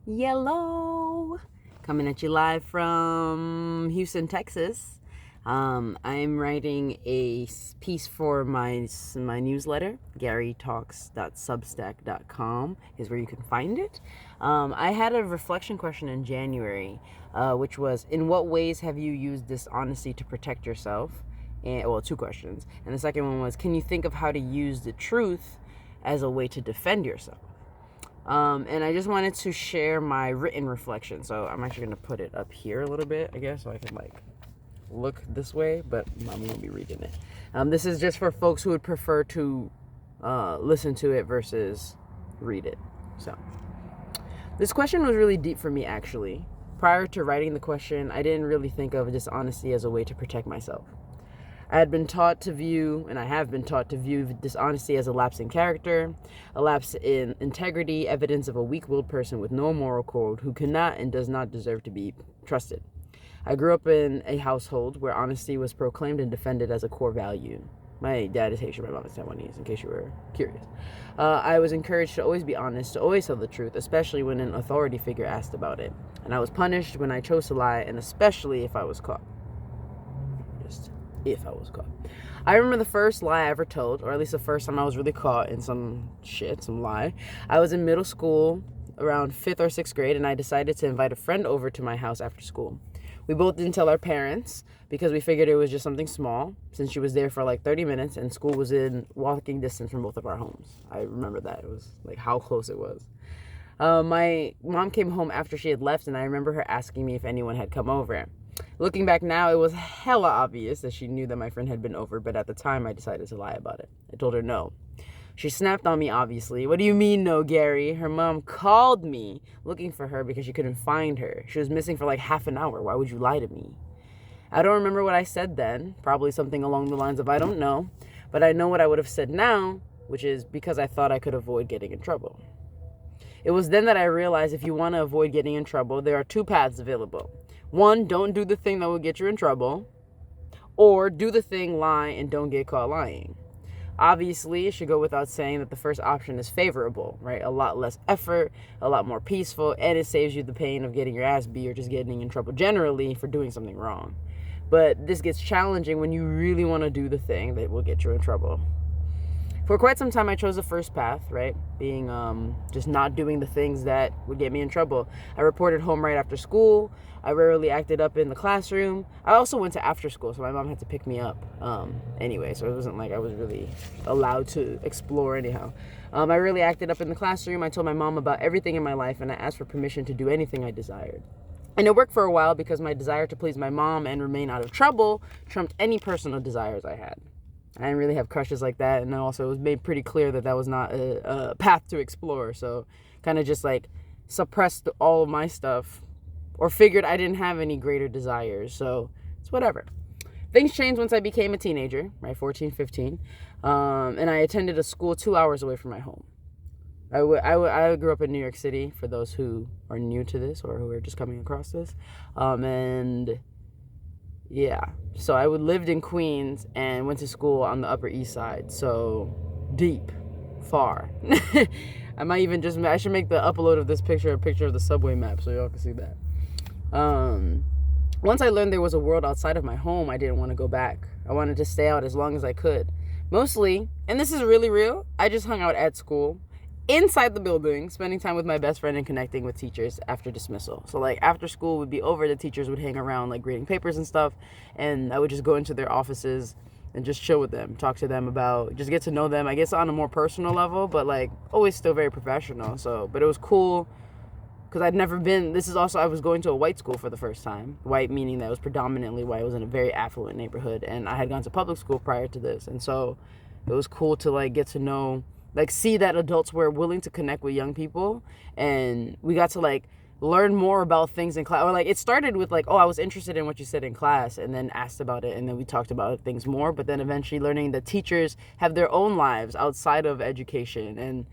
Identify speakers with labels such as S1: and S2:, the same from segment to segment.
S1: Yellow, coming at you live from Houston, Texas. I'm writing a piece for my newsletter. garitalks.substack.com is where you can find it. I had a reflection question in January, which was, in what ways have you used dishonesty to protect yourself? And, well, two questions. And the second one was, can you think of how to use the truth as a way to defend yourself? And I just wanted to share my written reflection. So I'm actually going to put it up here a little bit, I guess, so I can look this way, but I'm going to be reading it. This is just for folks who would prefer to listen to it versus read it. So this question was really deep for me, actually. Prior to writing the question, I didn't really think of dishonesty as a way to protect myself. I have been taught to view dishonesty as a lapse in character, a lapse in integrity, evidence of a weak-willed person with no moral code who cannot and does not deserve to be trusted. I grew up in a household where honesty was proclaimed and defended as a core value. My dad is Haitian, my mom is Taiwanese, in case you were curious. I was encouraged to always be honest, to always tell the truth, especially when an authority figure asked about it. And I was punished when I chose to lie, and especially if I was caught. If I was caught. I remember the first lie I ever told, or at least the first time I was really caught in some lie. I was in middle school, around 5th or 6th grade, and I decided to invite a friend over to my house after school. We both didn't tell our parents because we figured it was just something small, since she was there for like 30 minutes and school was in walking distance from both of our homes. I remember that. It was like how close it was. My mom came home after she had left, and I remember her asking me if anyone had come over. Looking back now, it was hella obvious that she knew that my friend had been over, but at the time I decided to lie about it. I told her no. She snapped on me, obviously. What do you mean no, Gary? Her mom called me looking for her because she couldn't find her. She was missing for like half an hour. Why would you lie to me? I don't remember what I said then. Probably something along the lines of I don't know. But I know what I would have said now, which is because I thought I could avoid getting in trouble. It was then that I realized if you want to avoid getting in trouble, there are two paths available. One, don't do the thing that will get you in trouble, or do the thing, lie, and don't get caught lying. Obviously, it should go without saying that the first option is favorable, right? A lot less effort, a lot more peaceful, and it saves you the pain of getting your ass beat or just getting in trouble generally for doing something wrong. But this gets challenging when you really want to do the thing that will get you in trouble. For quite some time, I chose the first path, right? Being just not doing the things that would get me in trouble. I reported home right after school. I rarely acted up in the classroom. I also went to after school, so my mom had to pick me up anyway. So it wasn't like I was really allowed to explore anyhow. I rarely acted up in the classroom. I told my mom about everything in my life, and I asked for permission to do anything I desired. And it worked for a while because my desire to please my mom and remain out of trouble trumped any personal desires I had. I didn't really have crushes like that, and also it was made pretty clear that was not a path to explore, so kind of just like suppressed all of my stuff, or figured I didn't have any greater desires, so it's whatever. Things changed once I became a teenager, right, 14, 15, and I attended a school 2 hours away from my home. I grew up in New York City, for those who are new to this or who are just coming across this, and yeah, so I lived in Queens and went to school on the Upper East Side, so deep, far. I should make the upload of this picture a picture of the subway map so y'all can see that. Once I learned there was a world outside of my home, I didn't want to go back. I wanted to stay out as long as I could. Mostly, and this is really real, I just hung out at school, inside the building, spending time with my best friend and connecting with teachers after dismissal. So like after school would be over, the teachers would hang around like grading papers and stuff, and I would just go into their offices and just chill with them, talk to them about, just get to know them, I guess on a more personal level, but like always still very professional. But it was cool because I'd never been, I was going to a white school for the first time. White meaning that it was predominantly white. I was in a very affluent neighborhood, and I had gone to public school prior to this, and so it was cool to like get to know, like see that adults were willing to connect with young people, and we got to like learn more about things in class. Or like it started with like, oh, I was interested in what you said in class, and then asked about it, and then we talked about things more, but then eventually learning that teachers have their own lives outside of education, and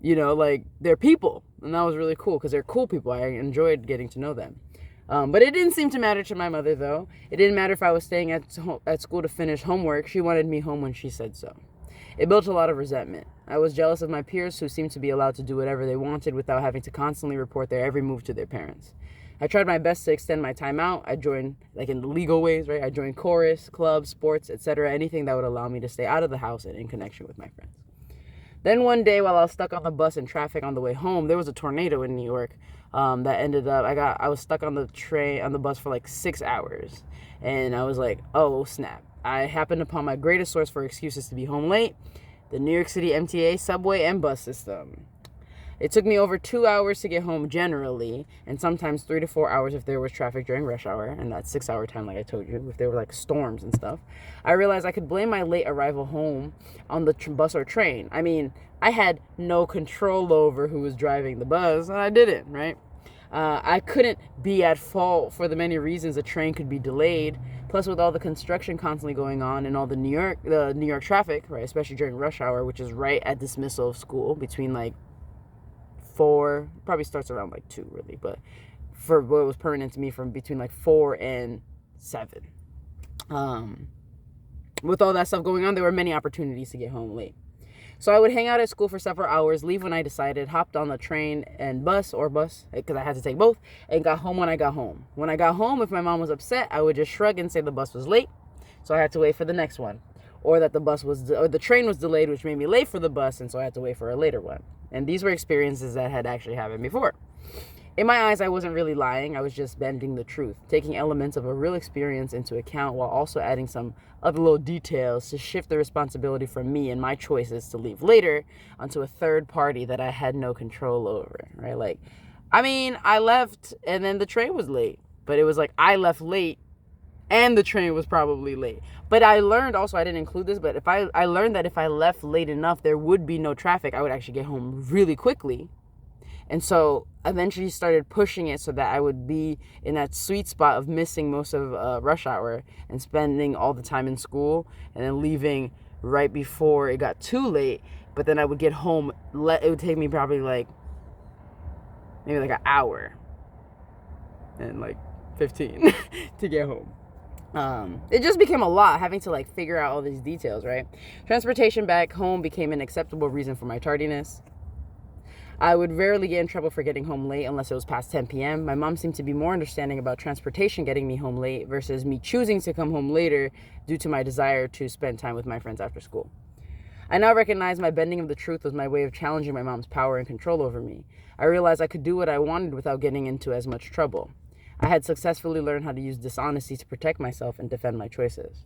S1: you know, like they're people, and that was really cool because they're cool people. I enjoyed getting to know them. But it didn't seem to matter to my mother, though. It didn't matter if I was staying at school to finish homework. She wanted me home when she said so. It built a lot of resentment. I was jealous of my peers who seemed to be allowed to do whatever they wanted without having to constantly report their every move to their parents. I tried my best to extend my time out. I joined, like in the legal ways, right? I joined chorus, clubs, sports, etc., anything that would allow me to stay out of the house and in connection with my friends. Then one day, while I was stuck on the bus in traffic on the way home, there was a tornado in New York that ended up, I was stuck on the bus for like 6 hours. And I was like, oh, snap. I happened upon my greatest source for excuses to be home late, the New York City MTA, subway, and bus system. It took me over 2 hours to get home generally, and sometimes 3 to 4 hours if there was traffic during rush hour, and that 6 hour time like I told you, if there were like storms and stuff. I realized I could blame my late arrival home on the bus or train. I mean, I had no control over who was driving the bus, and I didn't, right? I couldn't be at fault for the many reasons a train could be delayed. Plus, with all the construction constantly going on and all the New York traffic, right, especially during rush hour, which is right at dismissal of school between like 4, probably starts around like 2 really, but for what was permanent to me from between like 4 and 7. With all that stuff going on, there were many opportunities to get home late. So I would hang out at school for several hours, leave when I decided, hopped on the train and bus, because I had to take both, and got home when I got home. When I got home, if my mom was upset, I would just shrug and say the bus was late, so I had to wait for the next one. Or that the train was delayed, which made me late for the bus, and so I had to wait for a later one. And these were experiences that had actually happened before. In my eyes, I wasn't really lying. I was just bending the truth, taking elements of a real experience into account while also adding some other little details to shift the responsibility from me and my choices to leave later onto a third party that I had no control over, right? Like, I mean, I left and then the train was late, but it was like I left late and the train was probably late. But I learned also, I didn't include this, but I learned that if I left late enough, there would be no traffic. I would actually get home really quickly. And so eventually started pushing it so that I would be in that sweet spot of missing most of rush hour and spending all the time in school and then leaving right before it got too late. But then I would get home, it would take me probably maybe like an hour and like 15 to get home. It just became a lot, having to like figure out all these details, right? Transportation back home became an acceptable reason for my tardiness. I would rarely get in trouble for getting home late unless it was past 10 p.m. My mom seemed to be more understanding about transportation getting me home late versus me choosing to come home later due to my desire to spend time with my friends after school. I now recognize my bending of the truth was my way of challenging my mom's power and control over me. I realized I could do what I wanted without getting into as much trouble. I had successfully learned how to use dishonesty to protect myself and defend my choices.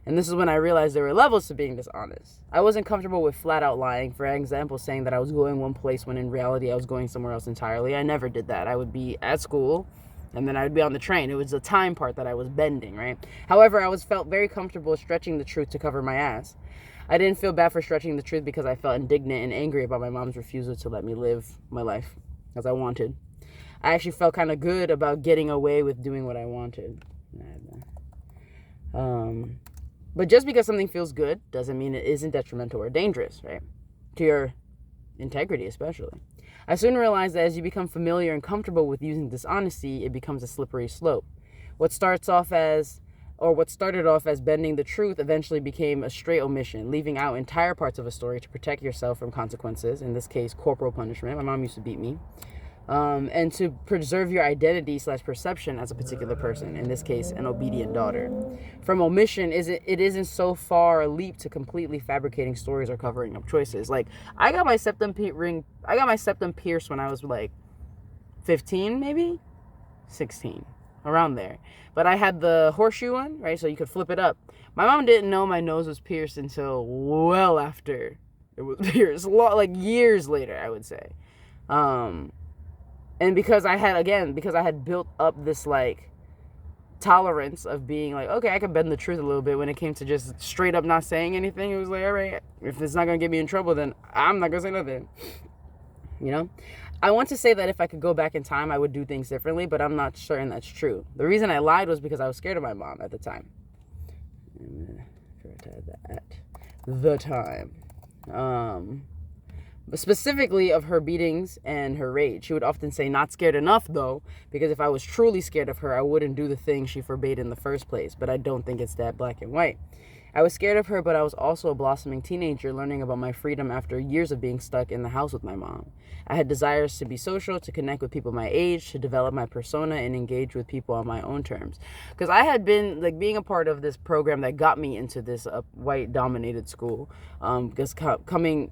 S1: And this is when I realized there were levels to being dishonest. I wasn't comfortable with flat out lying, for example, saying that I was going one place when in reality I was going somewhere else entirely. I never did that. I would be at school and then I would be on the train. It was the time part that I was bending, right? However, I felt very comfortable stretching the truth to cover my ass. I didn't feel bad for stretching the truth because I felt indignant and angry about my mom's refusal to let me live my life as I wanted. I actually felt kind of good about getting away with doing what I wanted. But just because something feels good doesn't mean it isn't detrimental or dangerous, right? To your integrity, especially. I soon realized that as you become familiar and comfortable with using dishonesty, it becomes a slippery slope. What started off as bending the truth eventually became a straight omission, leaving out entire parts of a story to protect yourself from consequences, in this case, corporal punishment. My mom used to beat me. And to preserve your identity/perception as a particular person, in this case, an obedient daughter. From omission, it isn't so far a leap to completely fabricating stories or covering up choices. Like, I got my septum pierced when I was like 15, maybe 16, around there. But I had the horseshoe one, right? So you could flip it up. My mom didn't know my nose was pierced until well after it was pierced, like years later, I would say. And because I had built up this like tolerance of being like, okay, I can bend the truth a little bit when it came to just straight up not saying anything. It was like, all right, if it's not going to get me in trouble, then I'm not going to say nothing. You know? I want to say that if I could go back in time, I would do things differently, but I'm not certain that's true. The reason I lied was because I was scared of my mom at the time. At the time. Specifically of her beatings and her rage. She would often say, not scared enough though, because if I was truly scared of her, I wouldn't do the thing she forbade in the first place. But I don't think it's that black and white. I was scared of her, but I was also a blossoming teenager learning about my freedom after years of being stuck in the house with my mom. I had desires to be social, to connect with people my age, to develop my persona and engage with people on my own terms. Because I had been like being a part of this program that got me into this white dominated school. Because coming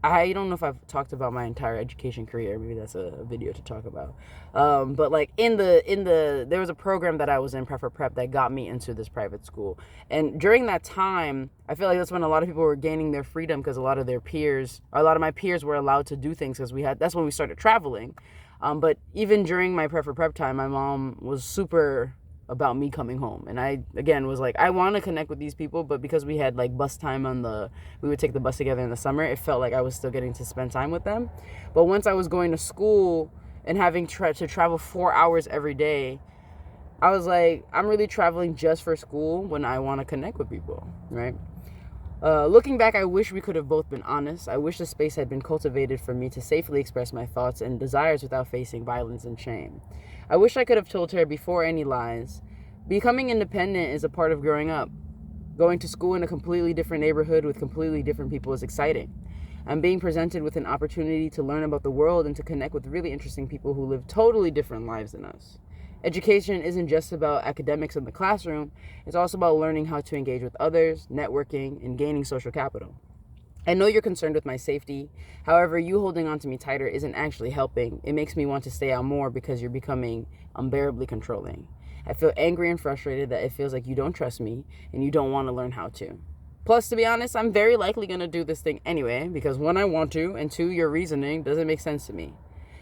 S1: I don't know if I've talked about my entire education career. Maybe that's a video to talk about. But like there was a program that I was in, prep, that got me into this private school. And during that time, I feel like that's when a lot of people were gaining their freedom, because a lot of my peers were allowed to do things, because that's when we started traveling. But even during my prep time, my mom was super about me coming home, and I again was like, I want to connect with these people, but because we had like bus time we would take the bus together in the summer, it felt like I was still getting to spend time with them. But once I was going to school and having to travel 4 hours every day, I was like, I'm really traveling just for school when I want to connect with people, right? Looking back, I wish we could have both been honest. I wish the space had been cultivated for me to safely express my thoughts and desires without facing violence and shame. I wish I could have told her before any lies. Becoming independent is a part of growing up. Going to school in a completely different neighborhood with completely different people is exciting. I'm being presented with an opportunity to learn about the world and to connect with really interesting people who live totally different lives than us. Education isn't just about academics in the classroom, it's also about learning how to engage with others, networking, and gaining social capital. I know you're concerned with my safety. However, you holding on to me tighter isn't actually helping. It makes me want to stay out more because you're becoming unbearably controlling. I feel angry and frustrated that it feels like you don't trust me and you don't want to learn how to. Plus, to be honest, I'm very likely going to do this thing anyway, because one, I want to, and two, your reasoning doesn't make sense to me.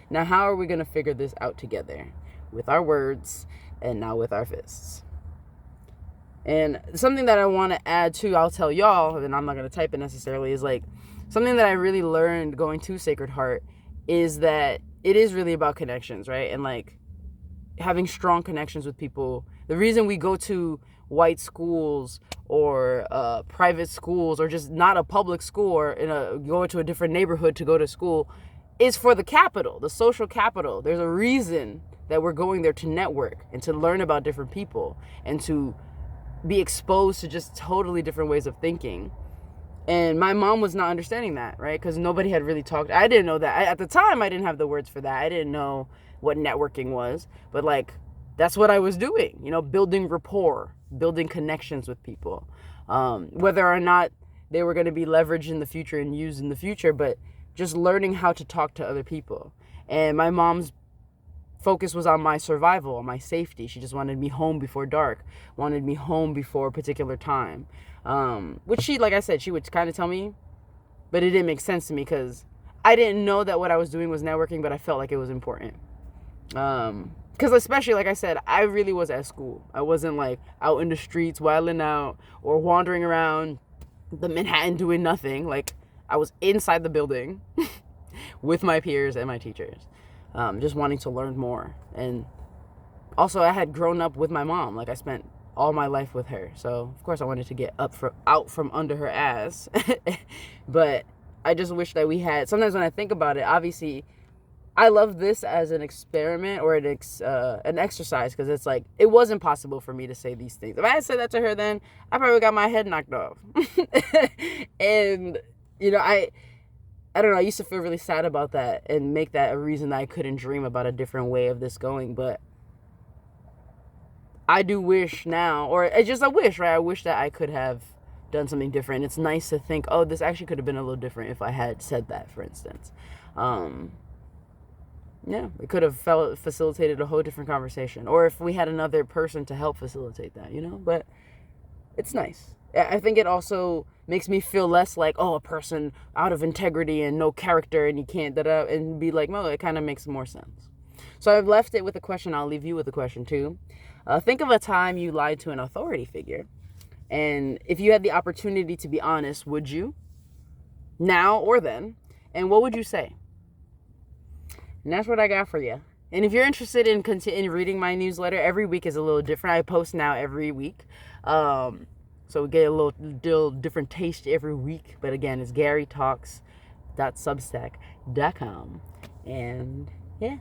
S1: Now, how are we going to figure this out together? With our words and now with our fists. And something that I want to add to, I'll tell y'all, and I'm not going to type it necessarily, is like something that I really learned going to Sacred Heart is that it is really about connections, right? And like having strong connections with people. The reason we go to white schools or private schools, or just not a public school, or go to a different neighborhood to go to school, is for the capital, the social capital. There's a reason that we're going there, to network and to learn about different people and to be exposed to just totally different ways of thinking. And my mom was not understanding that, right? Because nobody had really talked. I didn't know that. At the time, I didn't have the words for that. I didn't know what networking was. But like, that's what I was doing, building rapport, building connections with people. Whether or not they were going to be leveraged in the future and used in the future, but just learning how to talk to other people. And my mom's focus was on my survival, on my safety. She just wanted me home before dark, wanted me home before a particular time. Which she, like I said, she would kind of tell me, but it didn't make sense to me because I didn't know that what I was doing was networking, but I felt like it was important. Because especially, like I said, I really was at school. I wasn't like out in the streets wilding out or wandering around the Manhattan doing nothing. Like, I was inside the building with my peers and my teachers. Just wanting to learn more. And also, I had grown up with my mom. Like, I spent all my life with her. So, of course, I wanted to get out from under her ass. But I just wish that we had... Sometimes when I think about it, obviously, I love this as an experiment or an exercise, because it's like, it was impossible for me to say these things. If I had said that to her then, I probably got my head knocked off. And, I don't know, I used to feel really sad about that and make that a reason that I couldn't dream about a different way of this going. But I do wish now, or it's just a wish, right? I wish that I could have done something different. It's nice to think, oh, this actually could have been a little different if I had said that, for instance. Yeah, it could have facilitated a whole different conversation. Or if we had another person to help facilitate that, But it's nice. I think it also makes me feel less like, oh, a person out of integrity and no character and you can't and be like, no, it kind of makes more sense. So I've left it with a question. I'll leave you with a question too. Think of a time you lied to an authority figure. And if you had the opportunity to be honest, would you? Now or then? And what would you say? And that's what I got for you. And if you're interested in reading my newsletter, every week is a little different. I post now every week. So we get a little different taste every week. But again, it's garitalks.substack.com. And yeah.